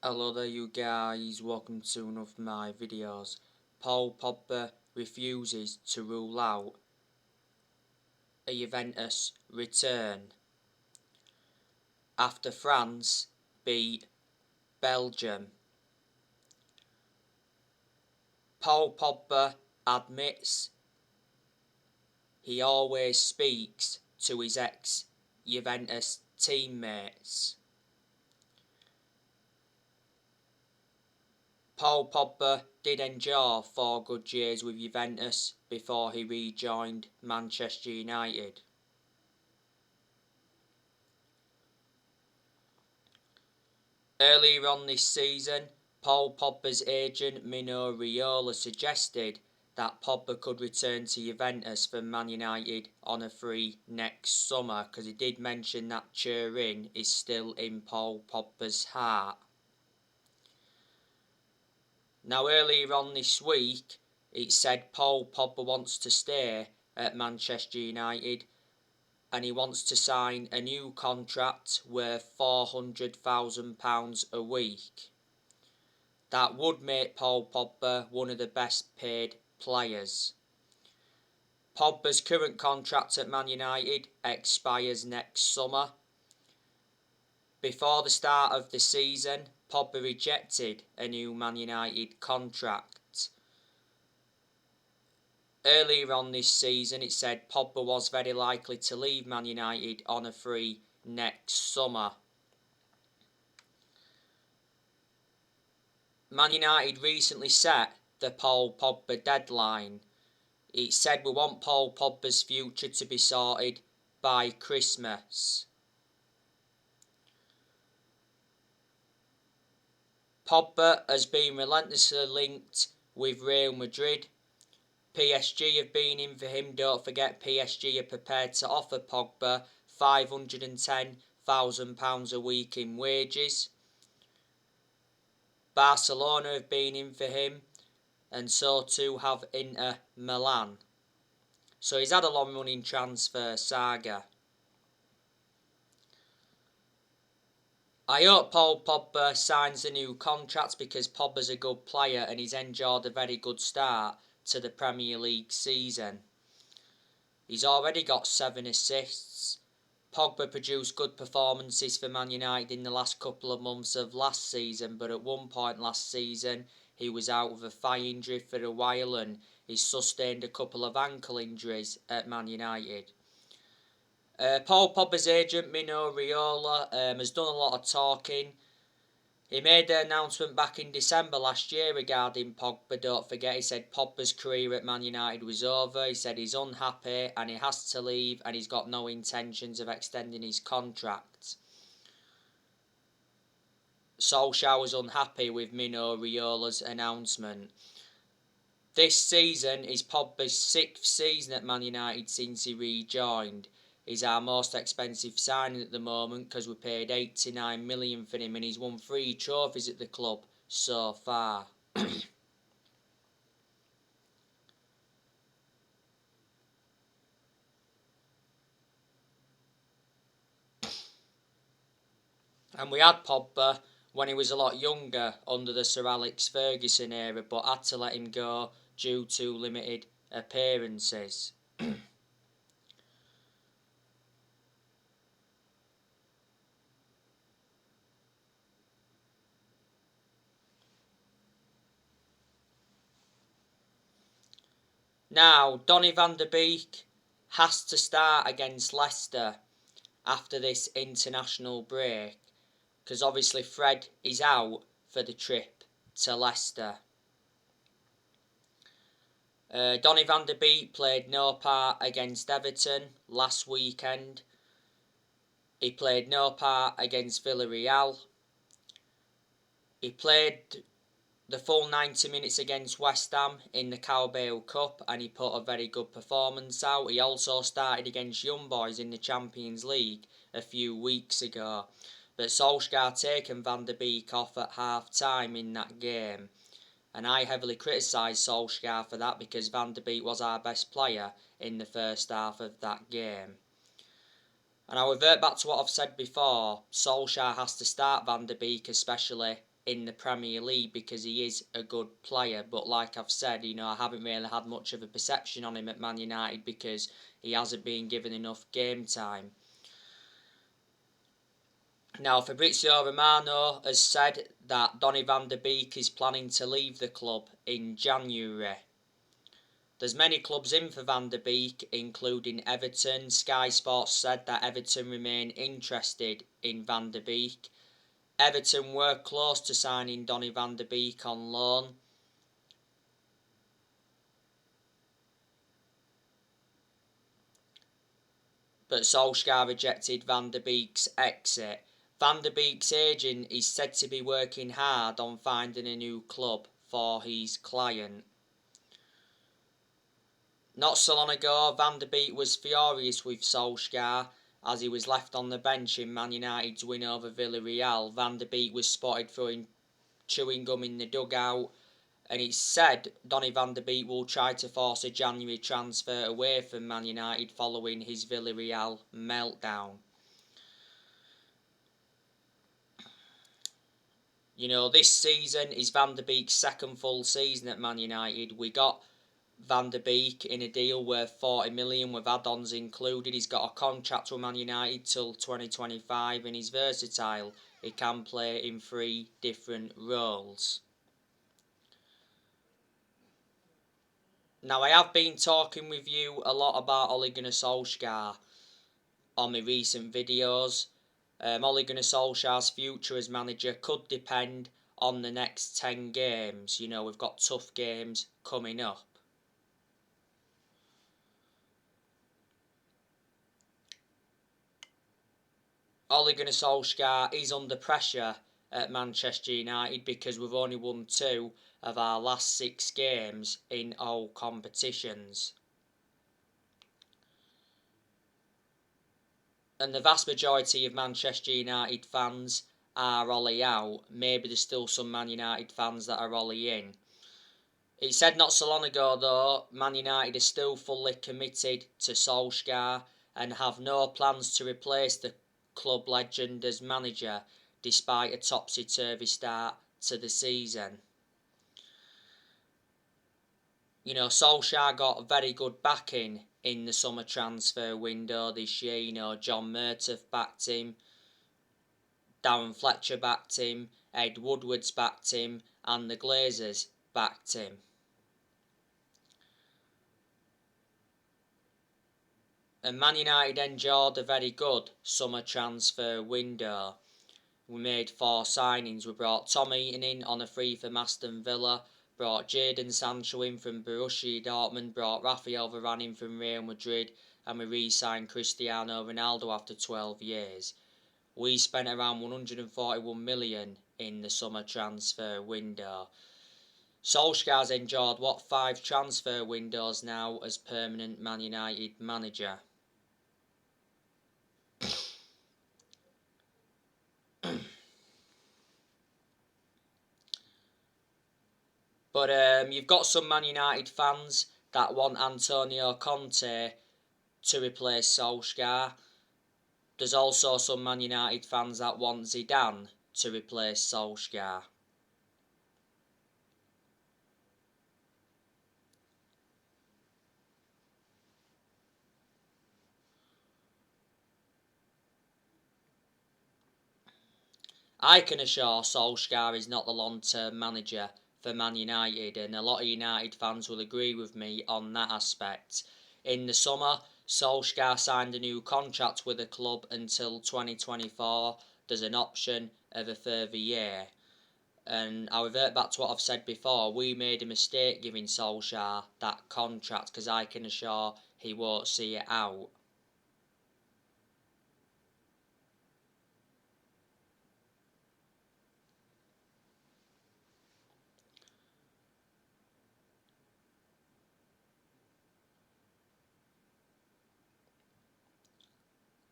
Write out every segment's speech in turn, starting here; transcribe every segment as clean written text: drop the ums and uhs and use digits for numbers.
Hello there you guys, welcome to one of my videos. Paul Pogba refuses to rule out a Juventus return after France beat Belgium. Paul Pogba admits he always speaks to his ex-Juventus teammates. Paul Pogba did endure 4 good years with Juventus before he rejoined Manchester United. Earlier on this season, Paul Pogba's agent Mino Raiola suggested that Pogba could return to Juventus from Man United on a free next summer, because he did mention that Turin is still in Paul Pogba's heart. Now earlier on this week, it said Paul Pogba wants to stay at Manchester United and he wants to sign a new contract worth £400,000 a week. That would make Paul Pogba one of the best paid players. Pogba's current contract at Man United expires next summer. Before the start of the season, Pogba rejected a new Man United contract. Earlier on this season, it said Pogba was very likely to leave Man United on a free next summer. Man United recently set the Paul Pogba deadline. It said we want Paul Pogba's future to be sorted by Christmas. Pogba has been relentlessly linked with Real Madrid. PSG have been in for him. Don't forget, PSG are prepared to offer Pogba £510,000 a week in wages. Barcelona have been in for him, and so too have Inter Milan. So he's had a long running transfer saga. I hope Paul Pogba signs a new contract, because Pogba's a good player and he's enjoyed a very good start to the Premier League season. He's already got 7 assists. Pogba produced good performances for Man United in the last couple of months of last season, but at one point last season he was out with a thigh injury for a while and he sustained a couple of ankle injuries at Man United. Paul Pogba's agent Mino Raiola has done a lot of talking. He made the announcement back in December last year regarding Pogba. Don't forget, he said Pogba's career at Man United was over. He said he's unhappy and he has to leave and he's got no intentions of extending his contract. Solskjaer was unhappy with Mino Raiola's announcement. This season is Pogba's 6th season at Man United since he rejoined. He's our most expensive signing at the moment, because we paid $89 million for him and he's won 3 trophies at the club so far. And we had Pogba when he was a lot younger under the Sir Alex Ferguson era, but had to let him go due to limited appearances. Now, Donny van der Beek has to start against Leicester after this international break, because obviously Fred is out for the trip to Leicester. Donny van der Beek played no part against Everton last weekend. He played no part against Villarreal. He played the full 90 minutes against West Ham in the Carabao Cup and he put a very good performance out. He also started against Young Boys in the Champions League a few weeks ago. But Solskjaer taken Van der Beek off at half-time in that game. And I heavily criticised Solskjaer for that, because Van der Beek was our best player in the first half of that game. And I'll revert back to what I've said before. Solskjaer has to start Van der Beek, especially in the Premier League because he is a good player. But like I've said, I haven't really had much of a perception on him at Man United because he hasn't been given enough game time. Now, Fabrizio Romano has said that Donny van de Beek is planning to leave the club in January. There's many clubs in for Van der Beek, including Everton. Sky Sports said that Everton remain interested in Van der Beek. Everton were close to signing Donny van der Beek on loan. But Solskjaer rejected Van der Beek's exit. Van der Beek's agent is said to be working hard on finding a new club for his client. Not so long ago, Van der Beek was furious with Solskjaer as he was left on the bench in Man United's win over Villarreal. Van der Beek was spotted throwing chewing gum in the dugout, and it's said Donny van der Beek will try to force a January transfer away from Man United following his Villarreal meltdown. This season is Van der Beek's second full season at Man United. We got Van der Beek in a deal worth 40 million with add-ons included. He's got a contract with Man United till 2025 and he's versatile. He can play in 3 different roles. Now, I have been talking with you a lot about Ole Gunnar Solskjaer on my recent videos. Ole Gunnar Solskjaer's future as manager could depend on the next 10 games. We've got tough games coming up. Ole Gunnar Solskjaer is under pressure at Manchester United because we've only won 2 of our last 6 games in all competitions. And the vast majority of Manchester United fans are Ole out. Maybe there's still some Man United fans that are Ole in. It said not so long ago though, Man United are still fully committed to Solskjaer and have no plans to replace the club legend as manager despite a topsy-turvy start to the season. Solskjaer got very good backing in the summer transfer window this year. John Murtough backed him, Darren Fletcher backed him, Ed Woodward's backed him, and the Glazers backed him. And Man United enjoyed a very good summer transfer window. We made 4 signings. We brought Tom Eaton in on a free from Aston Villa, brought Jadon Sancho in from Borussia Dortmund, brought Rafael Varane in from Real Madrid, and we re-signed Cristiano Ronaldo after 12 years. We spent around 141 million in the summer transfer window. Solskjaer's enjoyed 5 transfer windows now as permanent Man United manager. But you've got some Man United fans that want Antonio Conte to replace Solskjaer. There's also some Man United fans that want Zidane to replace Solskjaer. I can assure Solskjaer is not the long-term manager for Man United, and a lot of United fans will agree with me on that aspect. In the summer, Solskjaer signed a new contract with the club until 2024. There's an option of a further year. And I'll revert back to what I've said before. We made a mistake giving Solskjaer that contract because I can assure he won't see it out.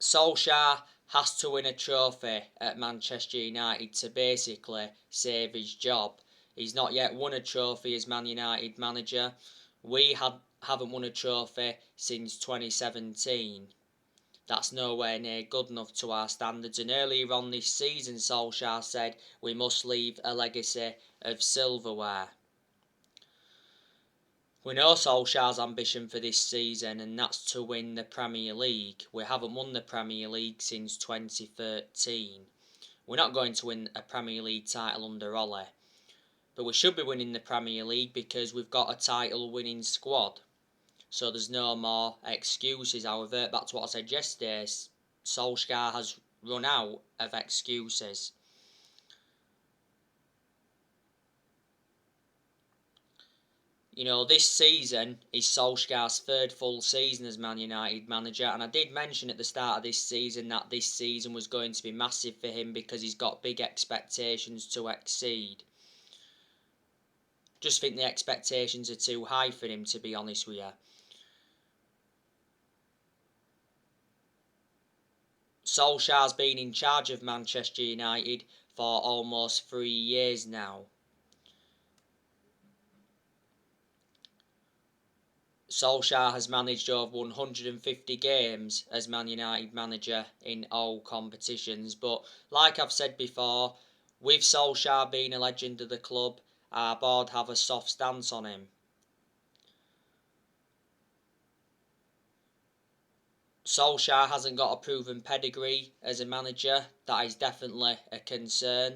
Solskjaer has to win a trophy at Manchester United to basically save his job. He's not yet won a trophy as Man United manager. We haven't won a trophy since 2017. that's nowhere near good enough to our standards. And earlier on this season, Solskjaer said we must leave a legacy of silverware. We know Solskjaer's ambition for this season, and that's to win the Premier League. We haven't won the Premier League since 2013. We're not going to win a Premier League title under Ole. But we should be winning the Premier League because we've got a title-winning squad. So there's no more excuses. I'll revert back to what I said yesterday. Solskjaer has run out of excuses. You know, this season is Solskjaer's third full season as Man United manager, and I did mention at the start of this season that this season was going to be massive for him because he's got big expectations to exceed. Just think the expectations are too high for him, to be honest with you. Solskjaer's been in charge of Manchester United for almost 3 years now. Solskjaer has managed over 150 games as Man United manager in all competitions. But like I've said before, with Solskjaer being a legend of the club, our board have a soft stance on him. Solskjaer hasn't got a proven pedigree as a manager. That is definitely a concern.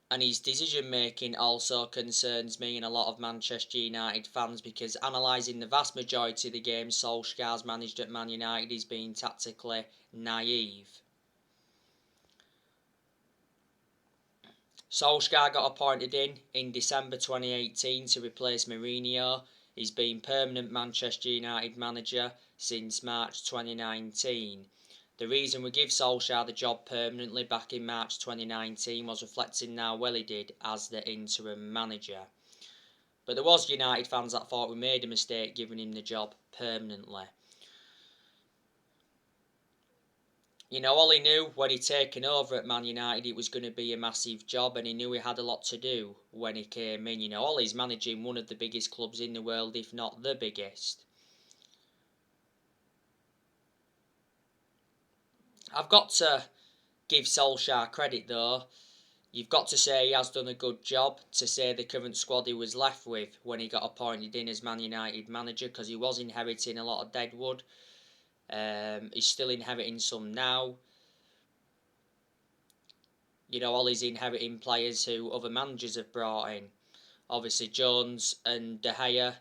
And his decision making also concerns me and a lot of Manchester United fans, because analysing the vast majority of the games Solskjaer's managed at Man United, he's been tactically naive. Solskjaer got appointed in December 2018 to replace Mourinho. He's been permanent Manchester United manager since March 2019. The reason we give Solskjaer the job permanently back in March 2019 was reflecting how well he did as the interim manager. But there was United fans that thought we made a mistake giving him the job permanently. You know, Ole knew when he'd taken over at Man United it was going to be a massive job, and he knew he had a lot to do when he came in. You know, Ole's managing one of the biggest clubs in the world, if not the biggest. I've got to give Solskjaer credit though. You've got to say he has done a good job to say the current squad he was left with when he got appointed in as Man United manager, because he was inheriting a lot of deadwood. He's still inheriting some now. You know, Ole's inheriting players who other managers have brought in. Obviously, Jones and De Gea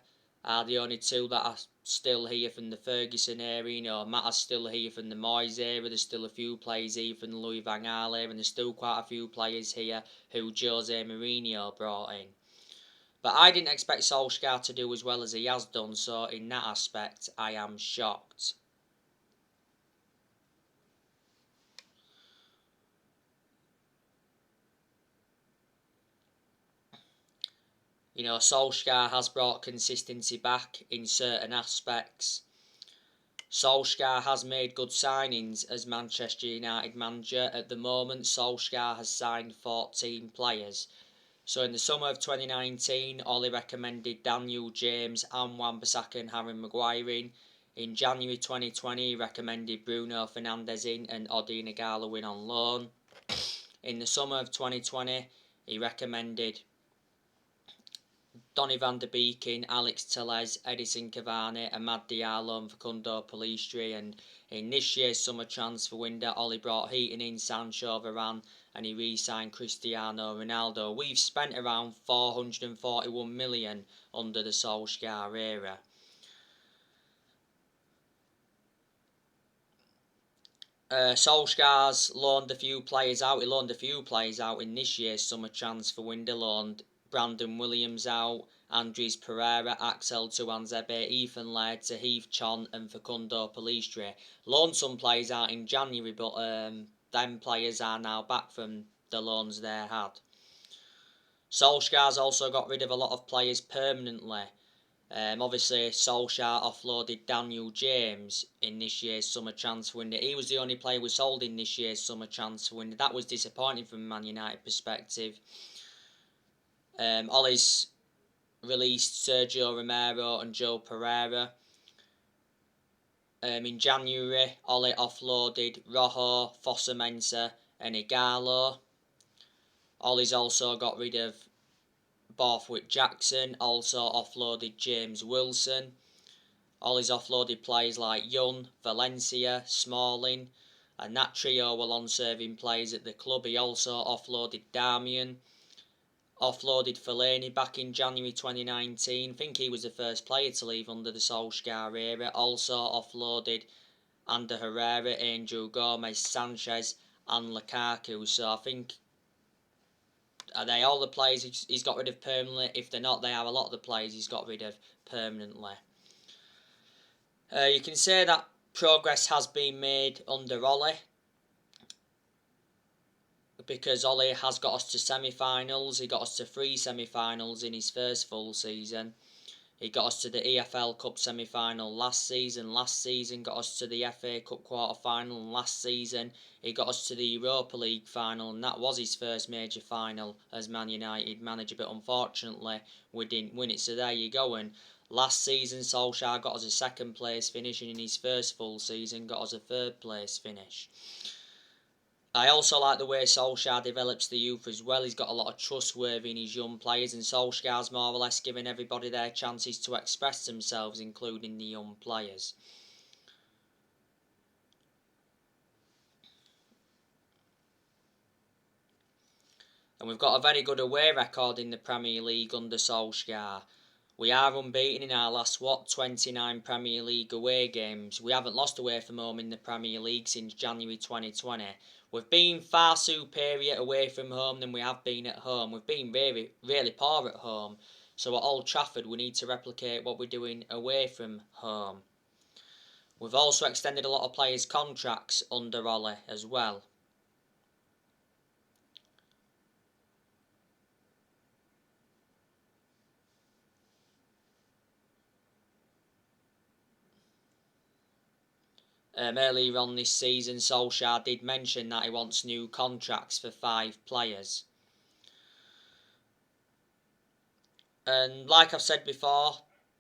are the only two that are still here from the Ferguson era. You know, Matta's still here from the Moyes era. There's still a few players here from the Louis van Gaal era, and there's still quite a few players here who Jose Mourinho brought in. But I didn't expect Solskjaer to do as well as he has done, so in that aspect, I am shocked. You know, Solskjaer has brought consistency back in certain aspects. Solskjaer has made good signings as Manchester United manager. At the moment, Solskjaer has signed 14 players. So in the summer of 2019, Ole recommended Daniel James and Wan-Bissaka and Harry Maguire in. In January 2020, he recommended Bruno Fernandes in and Odion Ighalo in on loan. In the summer of 2020, he recommended Donny van de Beek in, Alex Telles, Edison Cavani, Amad Diallo and Facundo Pellistri. And in this year's summer transfer window, Ole brought Heaton in, Sancho, Varane, and he re-signed Cristiano Ronaldo. We've spent around 441 million under the Solskjaer era. Solskjaer's loaned a few players out. He loaned a few players out in this year's summer transfer window. Loaned Brandon Williams out, Andres Pereira, Axel Tuanzebe, Ethan Laird, Tahith Chon and Facundo Pellistri. Loaned some players out in January, but them players are now back from the loans they had. Solskjaer's also got rid of a lot of players permanently. Obviously, Solskjaer offloaded Daniel James in this year's summer transfer window. He was the only player we sold in this year's summer transfer window. That was disappointing from a Man United perspective. Ole's released Sergio Romero and Joe Pereira. In January, Ole offloaded Rojo, Fossa-Mensah and Igalo. Ole's also got rid of Borthwick Jackson, also offloaded James Wilson. Ole's offloaded players like Young, Valencia, Smalling, and that trio were on-serving players at the club. He also offloaded Darmian, offloaded Fellaini back in January 2019. I think he was the first player to leave under the Solskjaer era. Also offloaded Ander Herrera, Angel Gomez, Sanchez and Lukaku. So I think, are they all the players he's got rid of permanently? If they're not, they are a lot of the players he's got rid of permanently. You can say that progress has been made under Ole, because Ole has got us to semi-finals. He got us to 3 semi-finals in his first full season. He got us to the EFL Cup semi-final last season. Last season got us to the FA Cup quarter-final. And last season he got us to the Europa League final. And that was his first major final as Man United manager. But unfortunately we didn't win it. So there you go. And last season Solskjaer got us a 2nd place finish. And in his first full season got us a 3rd place finish. I also like the way Solskjaer develops the youth as well. He's got a lot of trustworthy in his young players, and Solskjaer's more or less giving everybody their chances to express themselves, including the young players. And we've got a very good away record in the Premier League under Solskjaer. We are unbeaten in our last, 29 Premier League away games. We haven't lost away from home in the Premier League since January 2020. We've been far superior away from home than we have been at home. We've been really, really poor at home. So at Old Trafford we need to replicate what we're doing away from home. We've also extended a lot of players' contracts under Ole as well. Earlier on this season, Solskjaer did mention that he wants new contracts for 5 players. And like I've said before,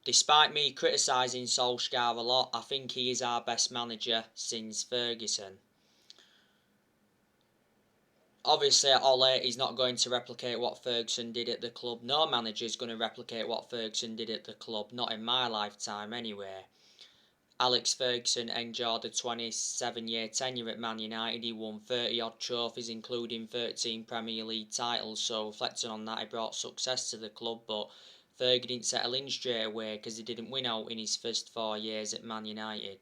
despite me criticising Solskjaer a lot, I think he is our best manager since Ferguson. Obviously, Ole is not going to replicate what Ferguson did at the club. No manager is going to replicate what Ferguson did at the club, not in my lifetime anyway. Alex Ferguson enjoyed a 27-year tenure at Man United. He won 30-odd trophies, including 13 Premier League titles. So, reflecting on that, he brought success to the club. But Fergie didn't settle in straight away because he didn't win out in his first 4 years at Man United.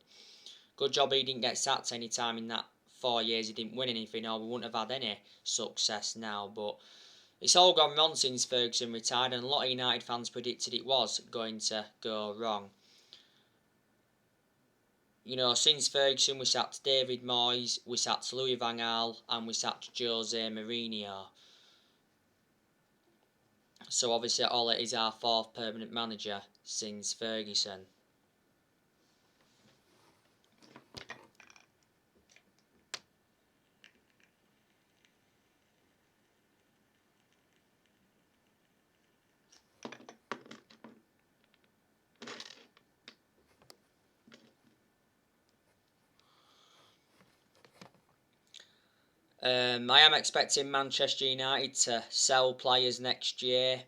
Good job he didn't get sacked any time in that 4 years. He didn't win anything, or we wouldn't have had any success now. But it's all gone wrong since Ferguson retired, and a lot of United fans predicted it was going to go wrong. You know, since Ferguson, we sacked David Moyes, we sacked Louis van Gaal, and we sacked Jose Mourinho. So obviously Ole is our 4th permanent manager since Ferguson. I am expecting Manchester United to sell players next year.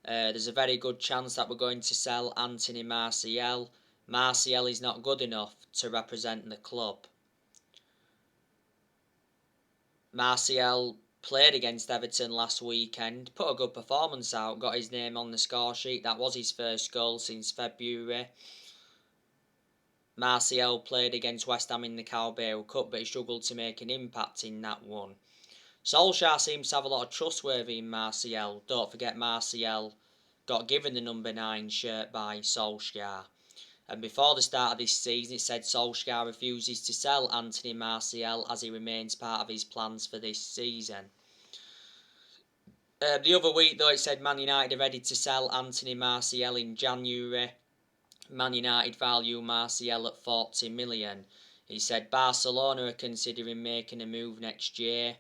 There's a very good chance that we're going to sell Anthony Martial. Martial is not good enough to represent the club. Martial played against Everton last weekend, put a good performance out, got his name on the score sheet. That was his first goal since February. Martial played against West Ham in the Carabao Cup, but he struggled to make an impact in that one. Solskjaer seems to have a lot of trustworthy in Martial. Don't forget Martial got given the number 9 shirt by Solskjaer. And before the start of this season, it said Solskjaer refuses to sell Anthony Martial as he remains part of his plans for this season. The other week, though, it said Man United are ready to sell Anthony Martial in January. Man United value Martial at 40 million. He said Barcelona are considering making a move next year.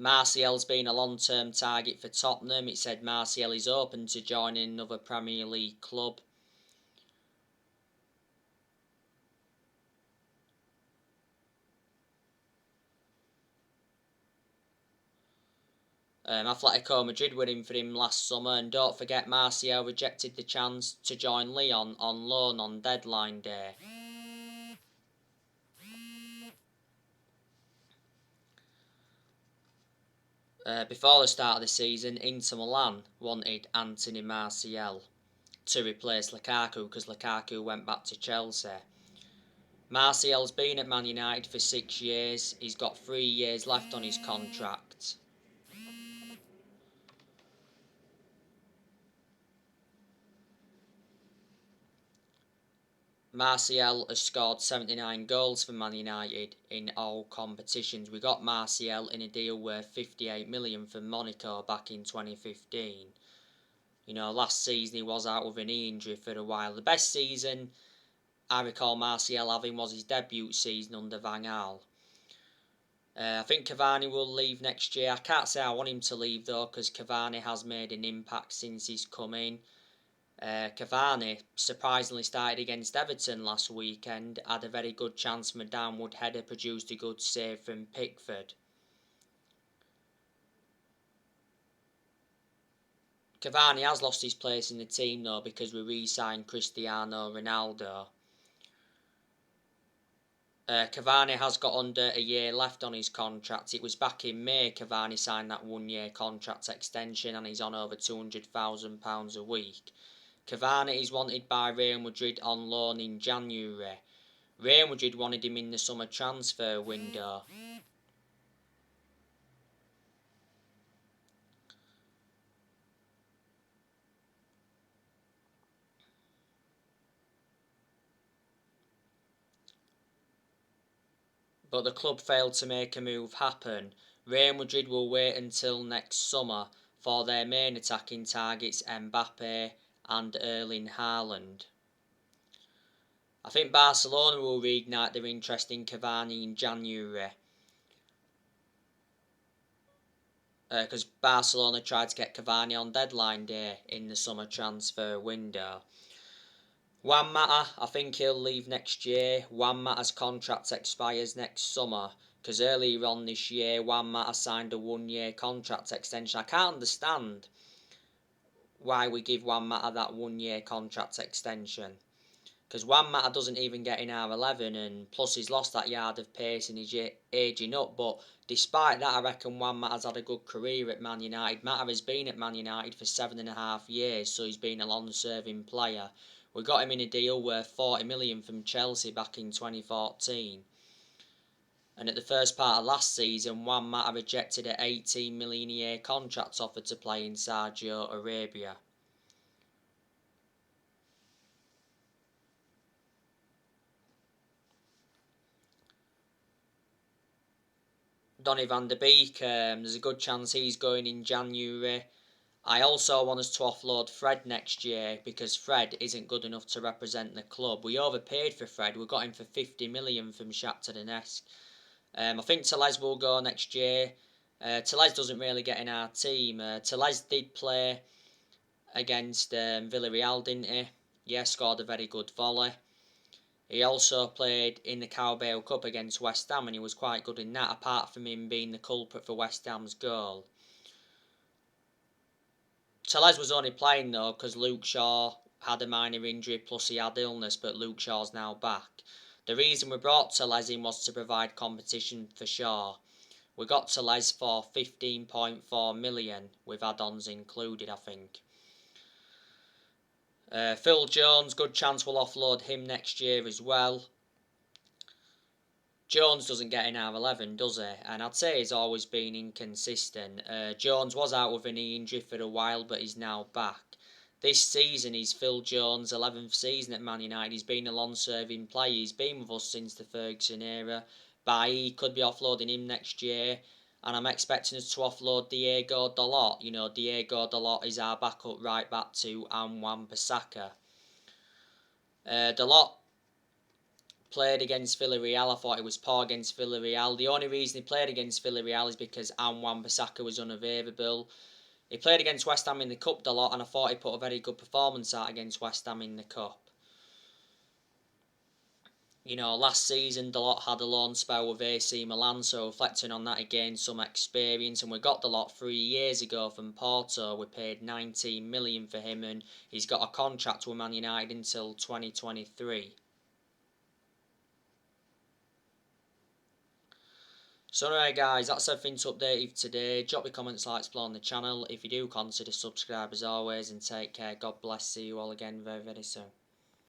Martial's been a long-term target for Tottenham. It said Martial is open to joining another Premier League club. Atletico Madrid were in for him last summer, and don't forget Martial rejected the chance to join Lyon on loan on deadline day. Before the start of the season, Inter Milan wanted Anthony Martial to replace Lukaku because Lukaku went back to Chelsea. Martial's been at Man United for 6 years. He's got 3 years left on his contract. Martial has scored 79 goals for Man United in all competitions. We got Martial in a deal worth 58 million from Monaco back in 2015. You know, last season he was out with a knee injury for a while. The best season I recall Martial having was his debut season under Van Gaal. I think Cavani will leave next year. I can't say I want him to leave though, because Cavani has made an impact since he's come in. Cavani surprisingly started against Everton last weekend, had a very good chance from a downward header, produced a good save from Pickford. Cavani has lost his place in the team though, because we re-signed Cristiano Ronaldo. Cavani has got under a year left on his contract. It was back in May Cavani signed that 1 year contract extension, and he's on over £200,000 a week. Cavani is wanted by Real Madrid on loan in January. Real Madrid wanted him in the summer transfer window. But the club failed to make a move happen. Real Madrid will wait until next summer for their main attacking targets Mbappe and Erling Haaland. I think Barcelona will reignite their interest in Cavani in January, because Barcelona tried to get Cavani on deadline day in the summer transfer window. Juan Mata, I think he'll leave next year. Juan Mata's contract expires next summer, because earlier on this year Juan Mata signed a 1 year contract extension. I can't understand why we give Juan Mata that 1 year contract extension, because Juan Mata doesn't even get in R11, and plus he's lost that yard of pace and he's ageing up. But despite that, I reckon Juan Mata's had a good career at Man United. Mata has been at Man United for 7.5 years, so he's been a long-serving player. We got him in a deal worth 40 million from Chelsea back in 2014. And at the first part of last season, Juan Mata rejected an 18 million a year contract offer to play in Saudi Arabia. Donny van der Beek, there's a good chance he's going in January. I also want us to offload Fred next year, because Fred isn't good enough to represent the club. We overpaid for Fred. We got him for 50 million from Shakhtar Donetsk. I think Tellez will go next year. Tellez doesn't really get in our team. Tellez did play against Villarreal, didn't he? Yeah, scored a very good volley. He also played in the Carabao Cup against West Ham, and he was quite good in that, apart from him being the culprit for West Ham's goal. Tellez was only playing though because Luke Shaw had a minor injury, plus he had illness, but Luke Shaw's now back. The reason we brought Tellez in was to provide competition for Shaw. We got Tellez for 15.4 million, with add-ons included, I think. Phil Jones, good chance we'll offload him next year as well. Jones doesn't get in R11, does he? And I'd say he's always been inconsistent. Jones was out with a knee injury for a while, but he's now back. This season is Phil Jones' 11th season at Man United. He's been a long-serving player. He's been with us since the Ferguson era. Bailly could be offloading him next year. And I'm expecting us to offload Diego Dalot. You know, Diego Dalot is our backup right back to Wan-Bissaka. Dalot played against Villarreal. I thought he was poor against Villarreal. The only reason he played against Villarreal is because Wan-Bissaka was unavailable. He played against West Ham in the Cup a lot, and I thought he put a very good performance out against West Ham in the Cup. Last season the lot had a loan spell with AC Milan, so reflecting on that, he gained some experience, and we got the lot 3 years ago from Porto. We paid 19 million for him, and he's got a contract with Man United until 2023. So anyway guys, that's everything to update you today. Drop your comments, like, explore on the channel. If you do, consider subscribe as always, and take care. God bless. See you all again very, very soon.